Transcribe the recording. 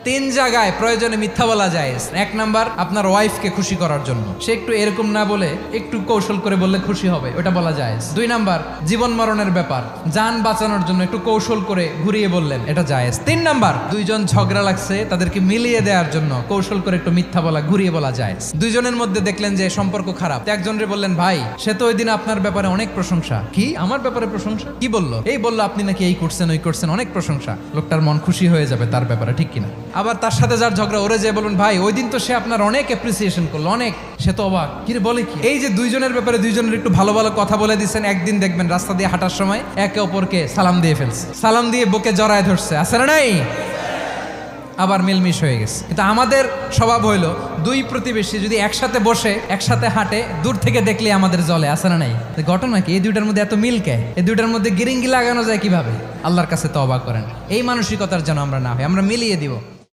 তিন জায়গায় প্রয়োজনে মিথ্যা বলা যায়। এক নাম্বার, আপনার ওয়াইফকে খুশি করার জন্য, সে একটু এরকম না বলে একটু কৌশল করে বললে খুশি হবে, ওটা বলা যায়। দুই নাম্বার, জীবন মরণের ব্যাপার, যান বাঁচানোর জন্য একটু কৌশল করে ঘুরিয়ে বললেন, এটা জায়েজ। তিন নাম্বার, দুইজন ঝগড়া লাগছে তাদেরকে মিলিয়ে দেওয়ার জন্য কৌশল করে একটু মিথ্যা বলা, ঘুরিয়ে বলা যায়। দুইজনের মধ্যে দেখলেন যে সম্পর্ক খারাপ, একজনরে বললেন, ভাই সে তো ওই দিন আপনার ব্যাপারে অনেক প্রশংসা। কি আমার ব্যাপারে প্রশংসা? কি বললো? এই বললো আপনি নাকি এই করছেন ওই করছেন, অনেক প্রশংসা। লোকটার মন খুশি হয়ে যাবে তার ব্যাপারে, ঠিক কিনা? আবার তার সাথে যার ঝগড়া, ওরে যে বলুন, ভাই ওই দিন তো সে আপনার অনেক অ্যাপ্রিসিয়েশন করলো, অনেক। সে তো অবাক, কি রে বলে কি? এই যে দুইজনের ব্যাপারে দুইজনের একটু ভালো ভালো কথা বলে দিচ্ছেন, একদিন দেখবেন রাস্তা দিয়ে হাঁটার সময় একে অপরকে সালাম দিয়ে ফেলছে, সালাম দিয়ে বুকে জড়ায় ধরছে, আছে না নাই? আবার মিলমিশ হয়ে গেছে। কিন্তু আমাদের স্বভাব হইলো, দুই প্রতিবেশী যদি একসাথে বসে একসাথে হাঁটে, দূর থেকে দেখলে আমাদের জলে, আছে না নাই? ঘটনা কি? এই দুইটার মধ্যে এত মিল কে? এই দুইটার মধ্যে গিরিঙ্গি লাগানো যায় কিভাবে? আল্লাহর কাছে তওবা করেন, এই মানসিকতার যেন আমরা না হয়, আমরা মিলিয়ে দিব।